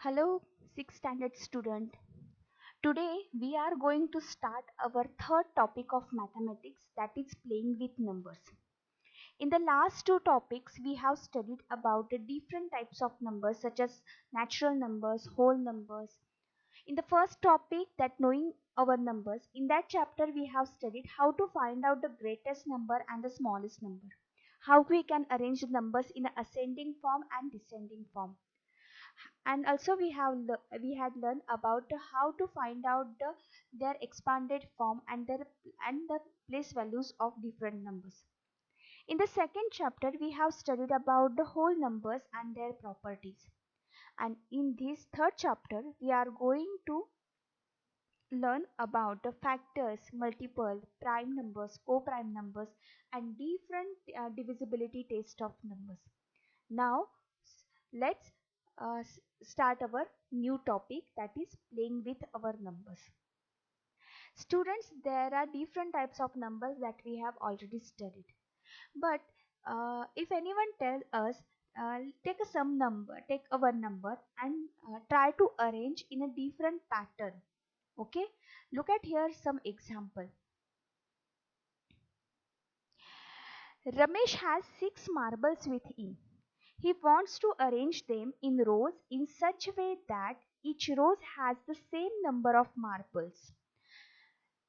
Hello, 6th standard student. Today we are going to start our third topic of mathematics, that is playing with numbers. In the last two topics we have studied about the different types of numbers such as natural numbers, whole numbers. In the first topic, that knowing our numbers, in that chapter we have studied how to find out the greatest number and the smallest number. How we can arrange the numbers in an ascending form and descending form, and also we had learned about how to find out their expanded form and the place values of different numbers. In the second chapter we have studied about the whole numbers and their properties, and in this third chapter we are going to learn about the factors, multiple, prime numbers, co-prime numbers, and different divisibility test of numbers. Now let's start our new topic, that is playing with our numbers. Students, there are different types of numbers that we have already studied. But if anyone tells us, take some number, take our number and try to arrange in a different pattern. Okay, look at here some example. Ramesh has 6 marbles with him. He wants to arrange them in rows in such a way that each row has the same number of marbles.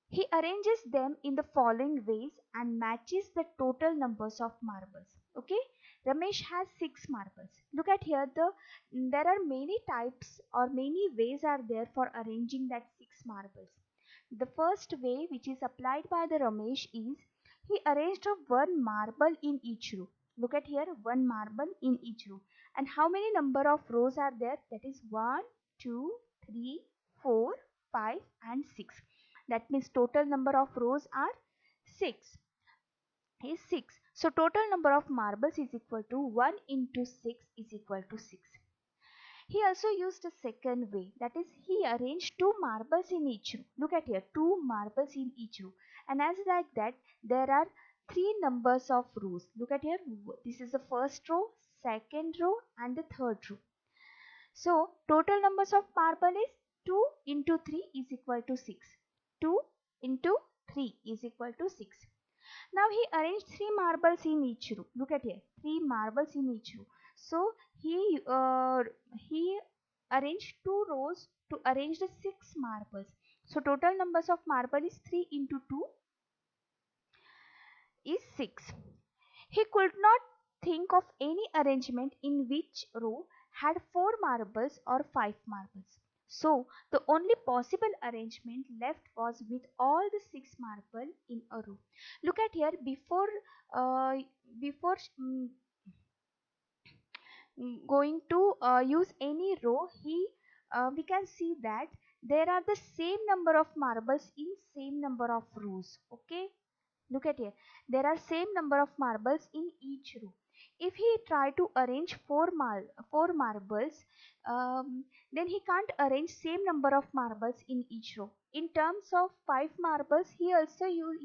He arranges them in the following ways and matches the total numbers of marbles. Okay, Ramesh has 6 marbles. Look at here, there are many types or many ways are there for arranging that 6 marbles. The first way which is applied by the Ramesh is he arranged a one marble in each row. Look at here, one marble in each row. And how many number of rows are there? That is 1, 2, 3, 4, 5 and 6. That means total number of rows are 6. Is 6. So total number of marbles is equal to 1 into 6 is equal to 6. He also used a second way, that is he arranged 2 marbles in each row. Look at here, 2 marbles in each row. And as like that, there are 3 numbers of rows. Look at here, this is the first row, second row and the third row. So total numbers of marble is 2 into 3 is equal to 6. 2 into 3 is equal to 6. Now he arranged 3 marbles in each row. Look at here, 3 marbles in each row. So he arranged 2 rows to arrange the 6 marbles. So total numbers of marble is 3 into 2 is 6. He could not think of any arrangement in which row had 4 marbles or 5 marbles. So the only possible arrangement left was with all the 6 marbles in a row. Look at here, uh, before going to use any row, we can see that there are the same number of marbles in same number of rows. Okay, look at here, there are same number of marbles in each row. If he try to arrange 4 marbles, then he can't arrange same number of marbles in each row. In terms of 5 marbles, he also he will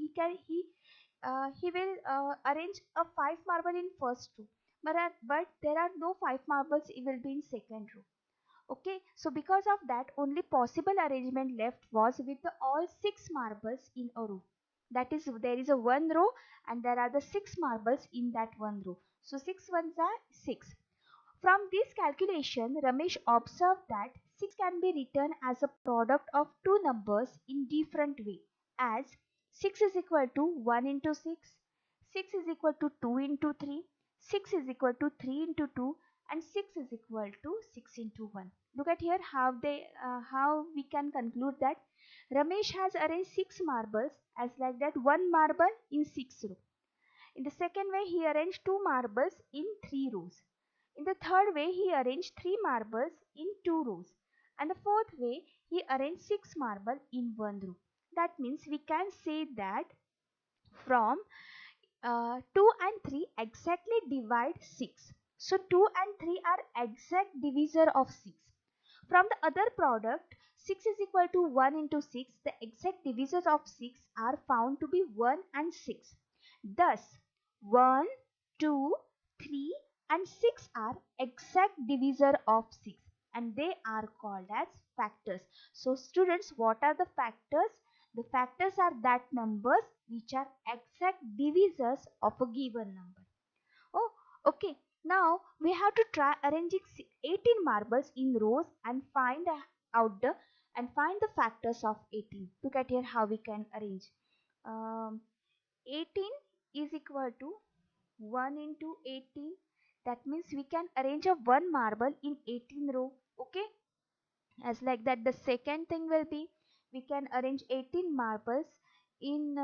arrange a 5 marble in first row, but there are no 5 marbles, it will be in second row. Okay, so because of that, only possible arrangement left was with the all 6 marbles in a row. That is, there is a one row and there are the 6 marbles in that one row. So 6 ones are 6. From this calculation, Ramesh observed that 6 can be written as a product of two numbers in different way, as 6 is equal to 1 into 6, 6 is equal to 2 into 3, 6 is equal to 3 into 2, and 6 is equal to 6 into 1. Look at here how we can conclude that Ramesh has arranged 6 marbles as like that, one marble in 6 rows. In the second way, he arranged 2 marbles in 3 rows. In the third way, he arranged 3 marbles in 2 rows. And the fourth way, he arranged 6 marbles in one row. That means we can say that from 2 and 3 exactly divide 6. So 2 and 3 are exact divisor of 6. From the other product, 6 is equal to 1 into 6, the exact divisors of 6 are found to be 1 and 6. Thus, 1, 2, 3 and 6 are exact divisor of 6. and they are called as factors. So students, what are the factors? The factors are that numbers which are exact divisors of a given number. Oh, okay. Now we have to try arranging 18 marbles in rows and out the find the factors of 18. Look at here how we can arrange. Um, 18 is equal to 1 into 18. That means we can arrange a one marble in 18 row. Okay. As like that, the second thing will be we can arrange 18 marbles in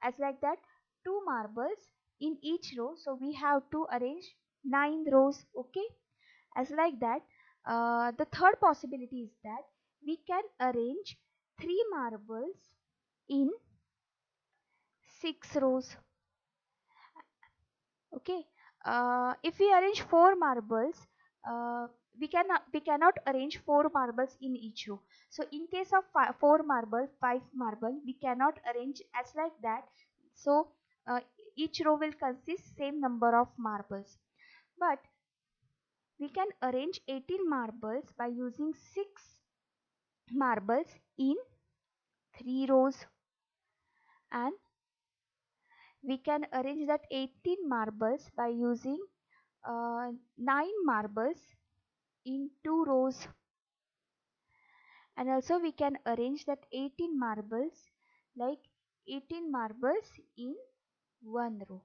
as like that, two marbles in each row, so we have to arrange 9 rows. Okay. As like that, the third possibility is that we can arrange 3 marbles in 6 rows. Okay. If we arrange 4 marbles, uh, we cannot arrange 4 marbles in each row. So in case of 4 marble, 5 marble, we cannot arrange as like that. So each row will consist same number of marbles, but we can arrange 18 marbles by using 6 marbles in 3 rows, and we can arrange that 18 marbles by using 9 marbles in 2 rows, and also we can arrange that 18 marbles like 18 marbles in 1 row.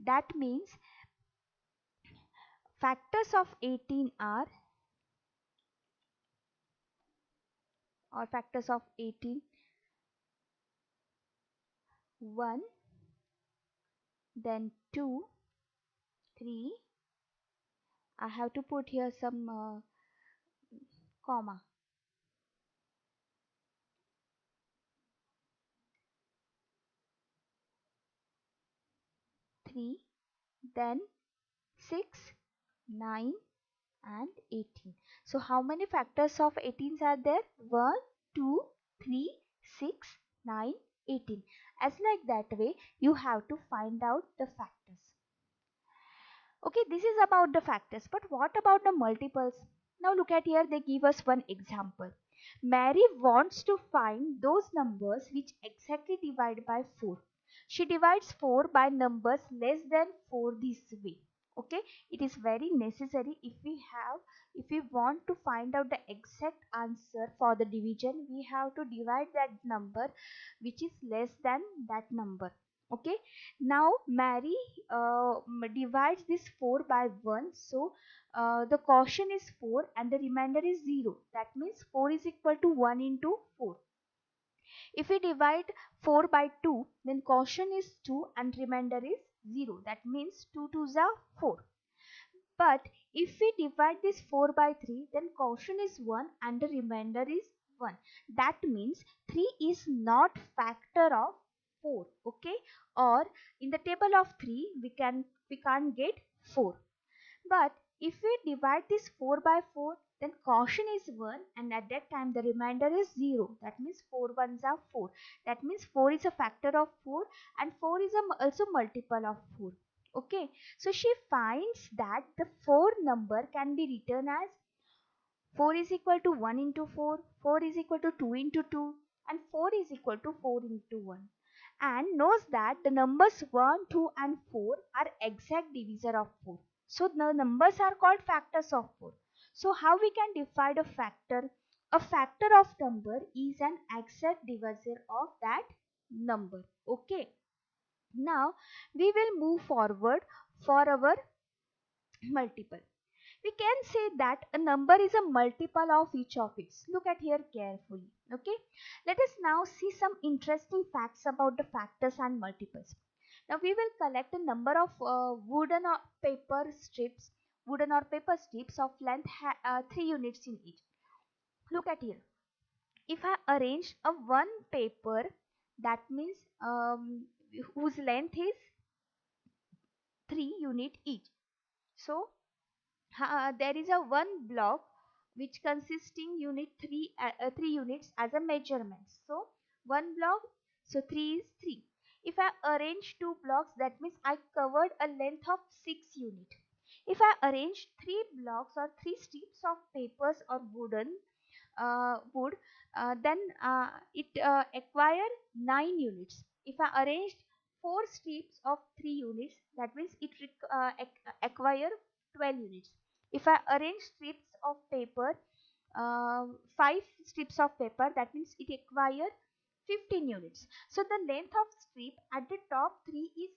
That means factors of 18 are, or factors of 18, 1, then 2, 3, I have to put here some comma, 3, then 6, 9 and 18. So how many factors of 18s are there? 1, 2, 3, 6, 9, 18. As like that way, you have to find out the factors. Okay, this is about the factors, but what about the multiples? Now look at here, they give us one example. Mary wants to find those numbers which exactly divide by 4. She divides 4 by numbers less than 4 this way. Okay, it is very necessary if we want to find out the exact answer for the division, we have to divide that number which is less than that number. Okay, now Mary divides this 4 by 1, so the quotient is 4 and the remainder is 0. That means 4 is equal to 1 into 4. If we divide 4 by 2, then quotient is 2 and remainder is 0. That means 2 2s are 4. But if we divide this 4 by 3, then quotient is 1 and the remainder is 1. That means 3 is not factor of 4. Okay, or in the table of 3 we can't get 4. But if we divide this 4 by 4, then quotient is 1 and at that time the remainder is 0. That means 4 ones are 4. That means 4 is a factor of 4 and 4 is also multiple of 4. Okay, so she finds that the 4 number can be written as 4 is equal to 1 into 4, 4 is equal to 2 into 2, and 4 is equal to 4 into 1. And knows that the numbers 1, 2 and 4 are exact divisor of 4. So the numbers are called factors of 4. So how we can define a factor? A factor of number is an exact divisor of that number. Okay. Now we will move forward for our multiple. We can say that a number is a multiple of each of its. Look at here carefully. Okay. Let us now see some interesting facts about the factors and multiples. Now we will collect a number of wooden or paper strips of length 3 units in each. Look at here. If I arrange a one paper, that means whose length is 3 unit each. So there is a one block which consisting unit 3 units as a measurement. So one block, so 3 is 3. If I arrange two blocks, that means I covered a length of 6 unit. If I arrange three blocks or three strips of papers or wood, then it acquire 9 units. If I arranged four strips of 3 units, that means it acquire 12 units. If I arrange strips of paper, 5 strips of paper, that means it acquire 15 units. So the length of strip at the top 3 is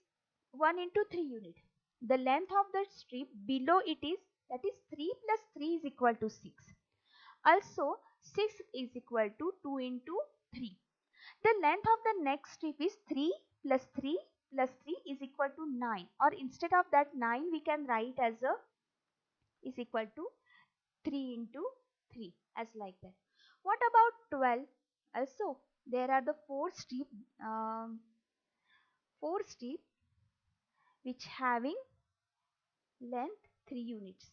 1 into 3 unit. The length of the strip below it is, that is 3 plus 3 is equal to 6. Also 6 is equal to 2 into 3. The length of the next strip is 3 plus 3 plus 3 is equal to 9, or instead of that 9 we can write as a is equal to 3 into 3, as like that. What about 12? Also there are the um, four strip which having length 3 units.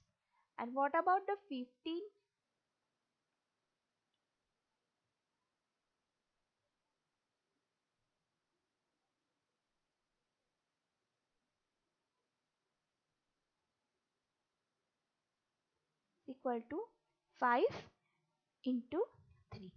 And what about the 15? Equal to 5 into 3.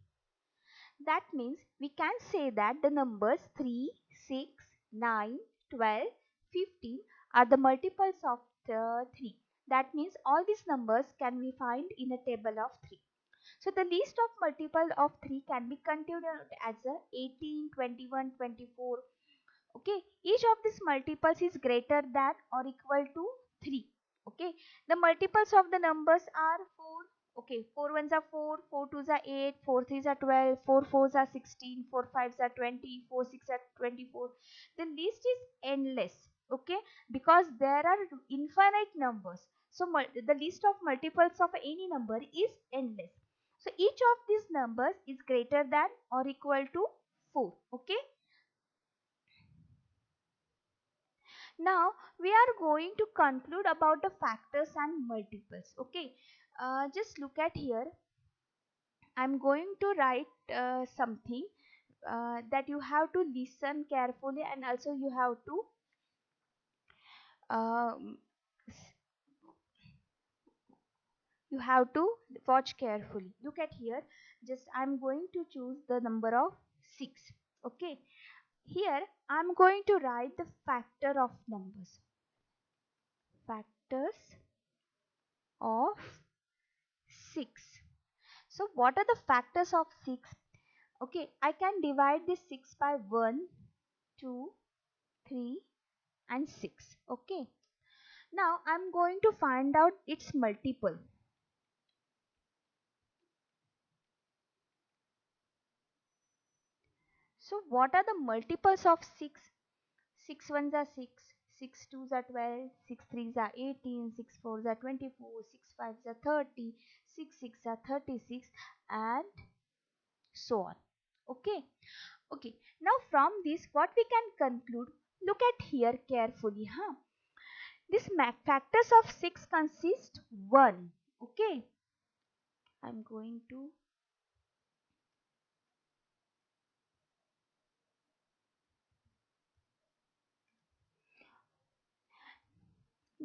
That means we can say that the numbers 3, 6, 9, 12, 15 are the multiples of the 3. That means all these numbers can be found in a table of 3. So the list of multiple of 3 can be continued as a 18, 21, 24. Okay, each of these multiples is greater than or equal to 3. Okay, the multiples of the numbers are 4. Okay, 4 ones are 4, 4 twos are 8, 4 threes are 12, 4 fours are 16, 4 fives are 20, 4 six are 24. The list is endless. Okay, because there are infinite numbers. So the list of multiples of any number is endless. So each of these numbers is greater than or equal to 4. Okay. Now we are going to conclude about the factors and multiples. Okay, just look at here. I'm going to write something that you have to listen carefully, and also um, you have to watch carefully. Look at here. Just I'm going to choose the number of 6. Okay, here I'm going to write the factor of numbers. Factors of 6. So what are the factors of 6? Okay, I can divide this 6 by 1, 2, 3 and 6. Okay. Now I'm going to find out its multiple. So what are the multiples of 6? 6 ones are 6, 6 twos are 12, 6 threes are 18, 6 fours are 24, 6 fives are 30, 6 six are 36 and so on. Okay. Okay, now from this what we can conclude, look at here carefully. This factors of 6 consist 1. Okay, I'm going to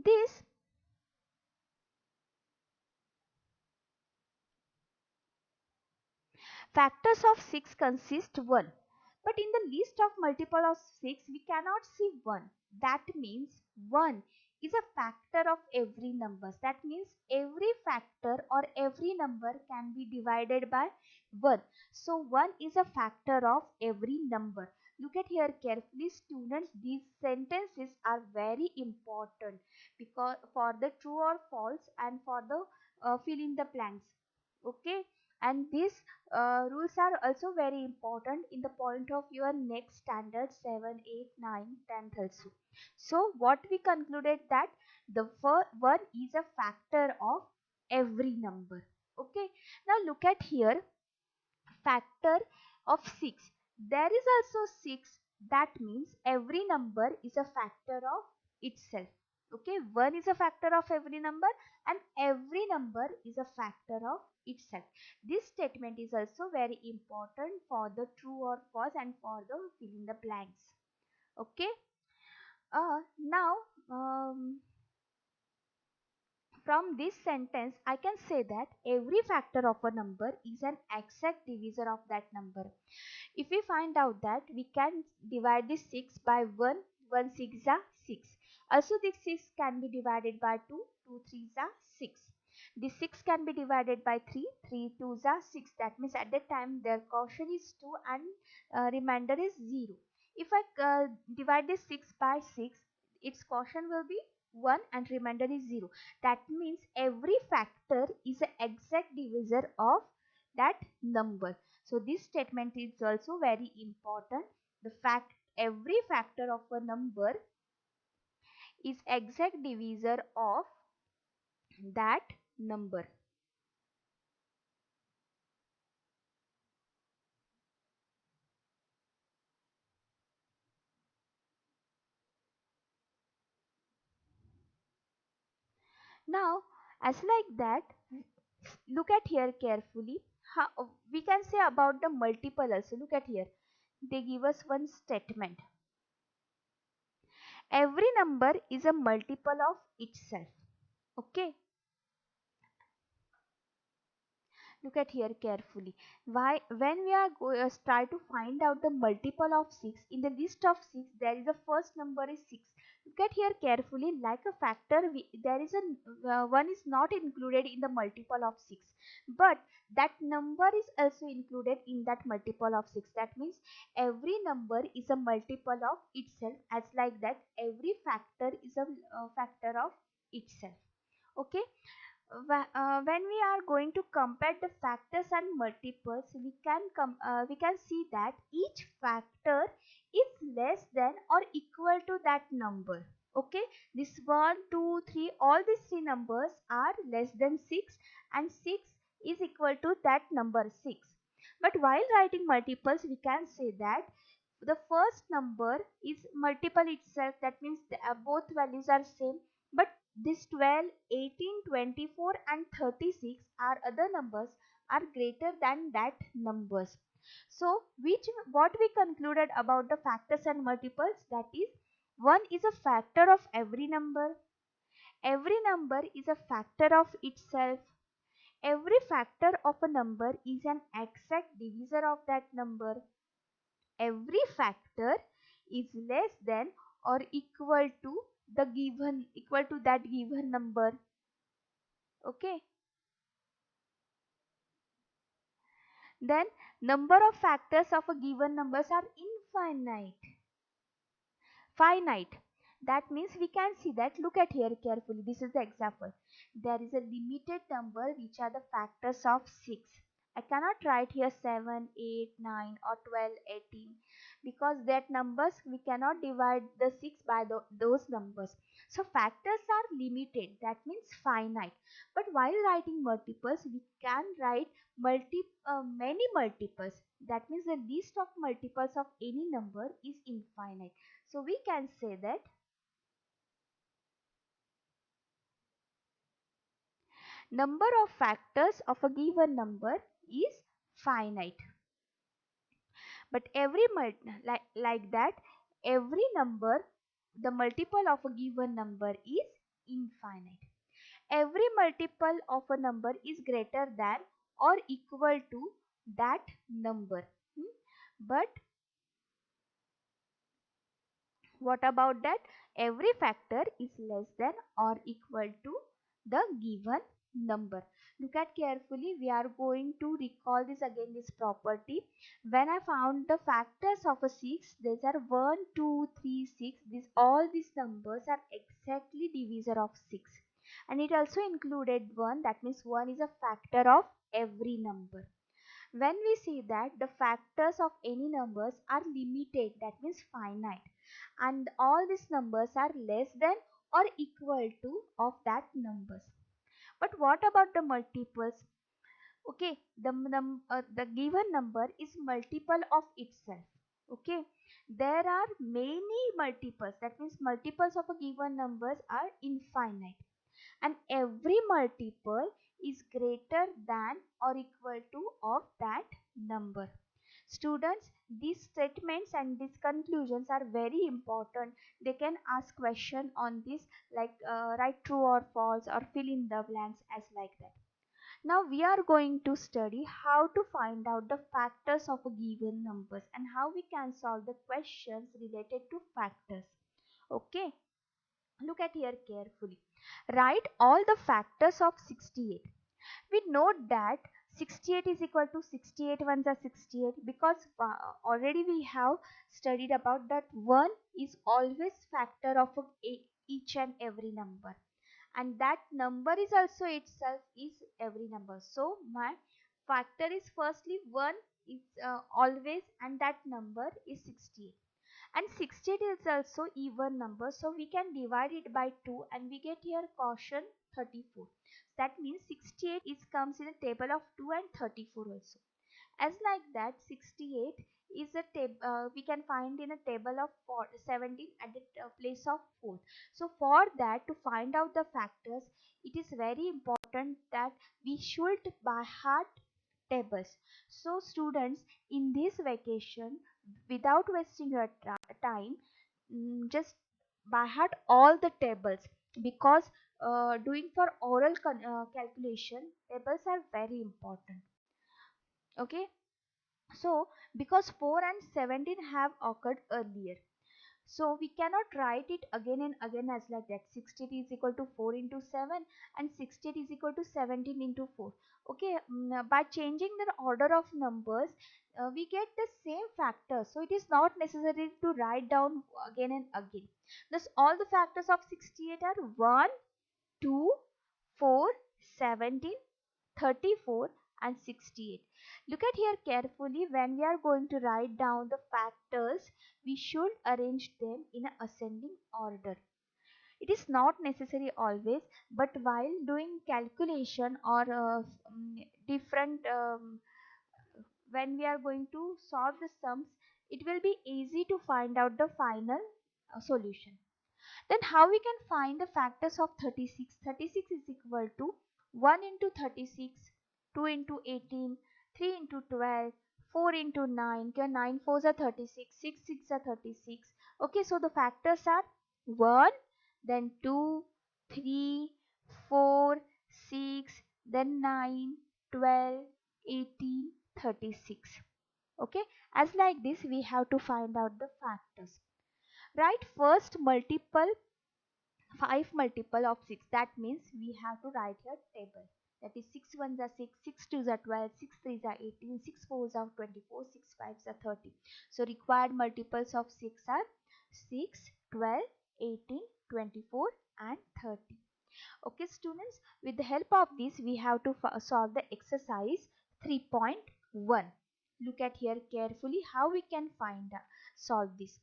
this factors of 6 consist 1. But in the list of multiple of 6 we cannot see 1. That means 1 is a factor of every number. That means every factor or every number can be divided by 1. So 1 is a factor of every number. Look at here carefully students, these sentences are very important because for the true or false and for the fill in the blanks. Okay, and these rules are also very important in the point of your next standard 7, 8, 9, 10 also. So what we concluded that the first one is a factor of every number. Okay, now look at here factor of 6. There is also 6. That means every number is a factor of itself. Okay, 1 is a factor of every number and every number is a factor of itself. This statement is also very important for the true or false and for the fill in the blanks. Okay, now um, from this sentence, I can say that every factor of a number is an exact divisor of that number. If we find out that we can divide this 6 by 1, 1 6 are 6. Also this 6 can be divided by 2, 2 3s are 6. This 6 can be divided by 3, 3 2s are 6. That means at that time their quotient is 2 and remainder is 0. If I divide this 6 by 6, its quotient will be 1 and remainder is 0. That means every factor is an exact divisor of that number. So this statement is also very important. The fact every factor of a number is exact divisor of that number. Now, as like that, look at here carefully. How we can say about the multiple also. Look at here. They give us one statement. Every number is a multiple of itself. Okay. Look at here carefully. Why when we are try to find out the multiple of 6, in the list of 6 there is a first number is 6. Look at here carefully, like a factor there is a one is not included in the multiple of 6, but that number is also included in that multiple of 6. That means every number is a multiple of itself, as like that every factor is a factor of itself. Okay. When we are going to compare the factors and multiples, we can see that each factor is less than or equal to that number. Okay, this 1 2 3, all these three numbers are less than 6 and 6 is equal to that number 6. But while writing multiples, we can say that the first number is multiple itself. That means both values are same, but this 12, 18, 24 and 36 are other numbers are greater than that numbers. So what we concluded about the factors and multiples, that is, one is a factor of every number is a factor of itself, every factor of a number is an exact divisor of that number, every factor is less than or equal to that given number. Okay, then number of factors of a given numbers are finite. That means we can see that, look at here carefully, this is the example. There is a limited number which are the factors of 6. I cannot write here 7, 8, 9 or 12, 18 because that numbers we cannot divide the 6 by those numbers. So factors are limited, that means finite. But while writing multiples, we can write many multiples. That means the list of multiples of any number is infinite. So we can say that number of factors of a given number is finite. But like that, every number, the multiple of a given number is infinite. Every multiple of a number is greater than or equal to that number. But what about that? Every factor is less than or equal to the given number. Look at carefully. We are going to recall this again, this property. When I found the factors of a 6, these are 1, 2, 3, 6. All these numbers are exactly divisor of 6. And it also included 1. That means 1 is a factor of every number. When we see that the factors of any numbers are limited, that means finite, and all these numbers are less than or equal to of that numbers. But what about the multiples? Okay, the given number is multiple of itself. Okay, there are many multiples, that means multiples of a given numbers are infinite, and every multiple is greater than or equal to of that number. Students, these statements and these conclusions are very important. They can ask question on this, like write true or false or fill in the blanks as like that. Now we are going to study how to find out the factors of a given numbers and how we can solve the questions related to factors. Okay, look at here carefully. Write all the factors of 68. We note that 68 is equal to 68 ones are 68 because already we have studied about that 1 is always factor of each and every number, and that number is also itself is every number. So my factor is firstly 1 is always, and that number is 68, and 68 is also even number, so we can divide it by 2 and we get here quotient 34. That means 68 is comes in a table of 2 and 34 also. As like that, 68 is a table we can find in a table of 17 at the place of 4. So for that, to find out the factors, it is very important that we should by heart tables. So students, in this vacation, without wasting your time, just by heart all the tables, because doing for oral calculation, tables are very important. Okay, so because 4 and 17 have occurred earlier, so we cannot write it again and again as like that. 60 is equal to 4 into 7 and 60 is equal to 17 into 4. Okay, by changing the order of numbers, we get the same factor. So it is not necessary to write down again and again. Thus all the factors of 68 are 1, 2, 4, 17, 34 and 68. Look at here carefully. When we are going to write down the factors, we should arrange them in an ascending order. It is not necessary always, but while doing calculation or different when we are going to solve the sums, it will be easy to find out the final solution. Then how we can find the factors of 36? 36 is equal to 1 into 36, 2 into 18, 3 into 12, 4 into 9. Okay, 9 4s are 36, 6 6 are 36. Okay, so the factors are 1, then 2, 3, 4, 6, then 9, 12, 18, 36. Okay, as like this we have to find out the factors. Write first multiple 5 multiple of 6. That means we have to write here table. That is 6 ones are 6, 6 twos are 12, 6 threes are 18, 6 fours are 24, 6 fives are 30. So required multiples of 6 are 6, 12, 18, 24 and 30. Okay students, with the help of this we have to solve the exercise 3.1. Look at here carefully how we can solve this.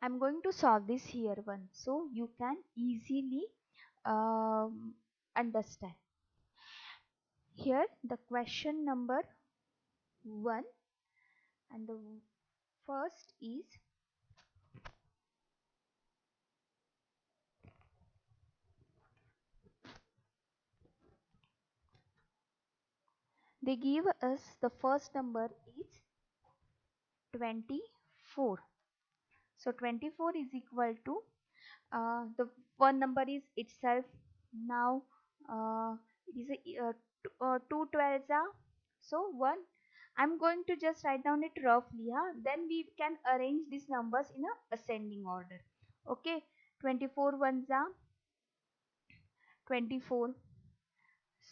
I'm going to solve this here one so you can easily understand. Here the question number 1, and the first is they give us the first number is 24. So 24 is equal to the one number is itself. Now it is a 2 12s are so 1. I'm going to just write down it roughly, then we can arrange these numbers in a ascending order. Okay, 24 ones are 24.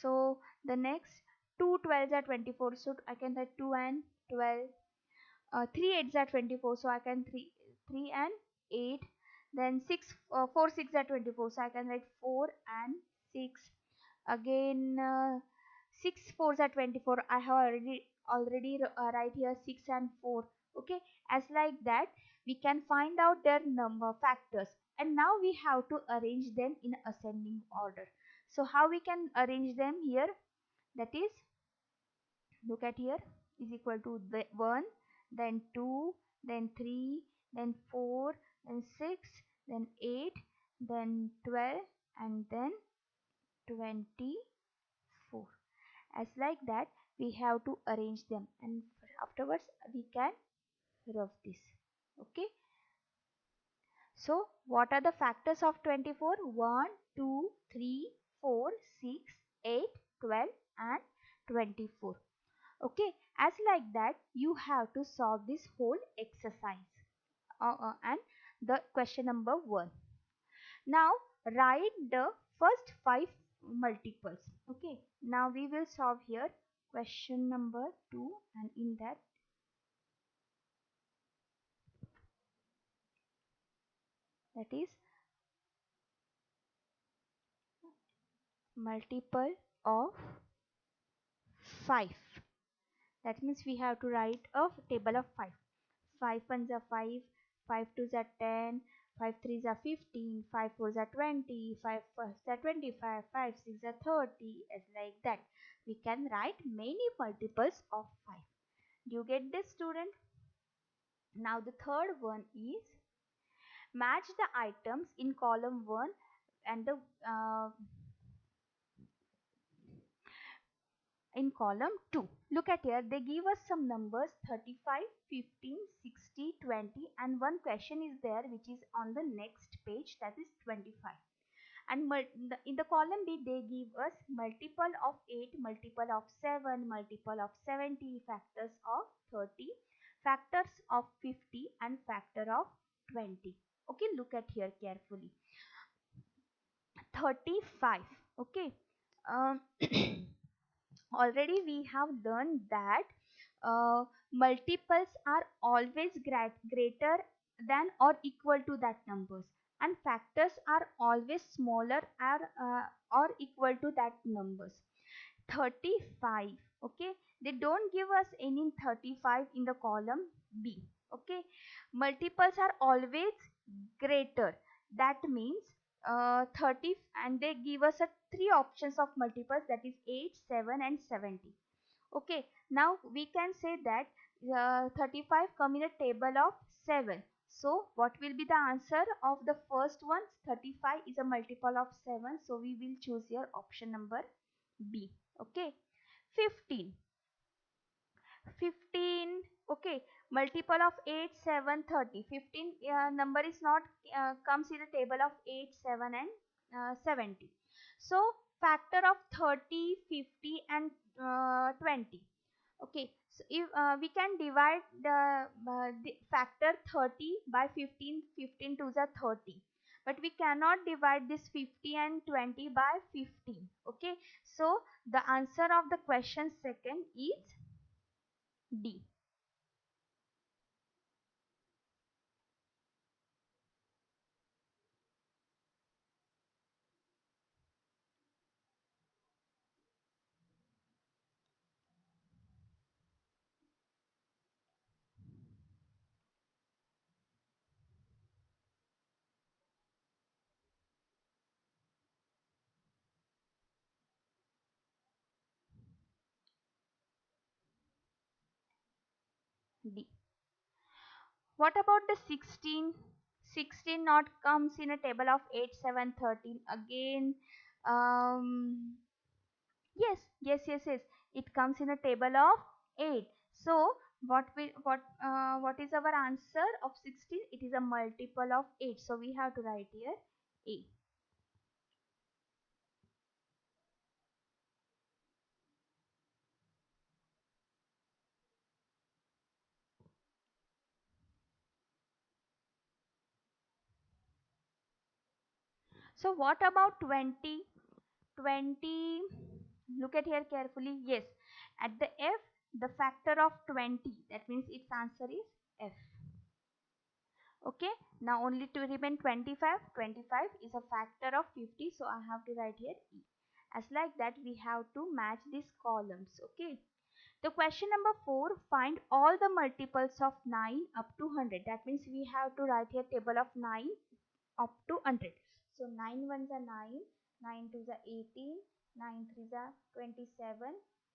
So the next 2 12s are 24, so I can write 2 and 12. 3 8s are 24, so I can 3 and 8. Then 4 6 are 24, so I can write 4 and 6. Again 6 4s are 24, I have already write here 6 and 4. Okay, as like that we can find out their number factors, and now we have to arrange them in ascending order. So how we can arrange them here? That is, look at here, is equal to the 1, then 2, then 3, then 4, then 6, then 8, then 12 and then 24. As like that we have to arrange them, and afterwards we can rough this. Okay, so what are the factors of 24? 1, 2, 3, 4, 6, 8, 12 and 24. Okay, as like that you have to solve this whole exercise, and the question number 1. Now write the first 5 multiples. Okay, now we will solve here question number 2, and in that is multiple of 5. That means we have to write a table of 5. 5 ones are 5, 5 twos are 10, 5 threes are 15, 5 fours are 20, 5 firsts are 25, 5 six are 30, as like that. We can write many multiples of 5. Do you get this, student? Now the third one is match the items in column 1 and the in column 2. Look at here, they give us some numbers 35, 15, 60, 20, and one question is there which is on the next page, that is 25. And in the column B they give us multiple of 8, multiple of 7, multiple of 70, factors of 30, factors of 50 and factor of 20. Okay, look at here carefully. 35. Okay, um, already we have learned that multiples are always greater than or equal to that numbers, and factors are always smaller or equal to that numbers. 35. Okay, they don't give us any 35 in the column B. Okay, multiples are always greater. That means 30, and they give us a 3 options of multiples, that is 8, 7 and 70. Okay, now we can say that 35 come in a table of 7. So what will be the answer of the first one? 35 is a multiple of 7, so we will choose here option number B. Okay, 15. 15. Okay, multiple of 8, 7, 30. 15 number is not comes in a table of 8, 7 and 70. So factor of 30, 50 and 20. Okay, so if we can divide the factor 30 by 15, 15 to the 30, but we cannot divide this 50 and 20 by 15. Okay, so the answer of the question second is D. D. What about the 16? 16 not comes in a table of 8, 7, 13. Again, um, yes. It comes in a table of 8. So what is our answer of 16? It is a multiple of 8. So we have to write here A. So what about 20? 20, look at here carefully. Yes, at the F, the factor of 20, that means its answer is F. Okay, now only to remain 25. 25 is a factor of 50, so I have to write here E. As like that we have to match these columns. Okay, the question number 4, find all the multiples of 9 up to 100. That means we have to write here table of 9 up to 100. So 9 ones are 9, 9 twos are 18, 9 threes are 27,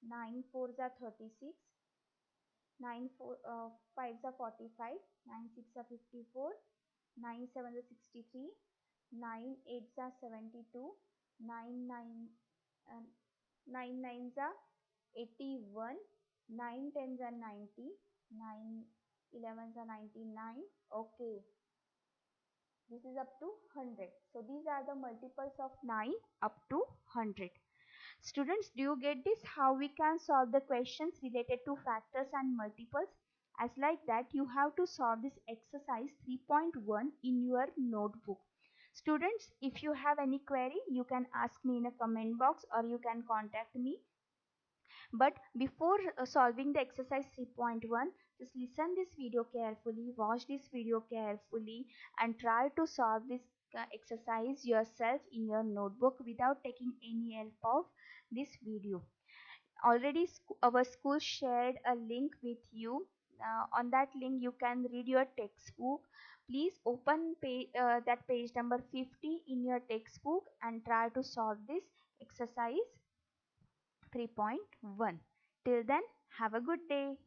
9 fours are 36, 9 fives are 45, 9 six are 54, 9 sevens are 63, 9 eights are 72, 9 nines are 81, 9 tens are 90, 9 11s are 99. Okay, this is up to 100. So these are the multiples of 9 up to 100. Students, do you get this? How we can solve the questions related to factors and multiples? As like that, you have to solve this exercise 3.1 in your notebook. Students, if you have any query, you can ask me in a comment box or you can contact me. But before solving the exercise 3.1, just listen this video carefully, watch this video carefully, and try to solve this exercise yourself in your notebook without taking any help of this video. Already our school shared a link with you. On that link you can read your textbook. Please open that page number 50 in your textbook and try to solve this exercise 3.1. Till then, have a good day.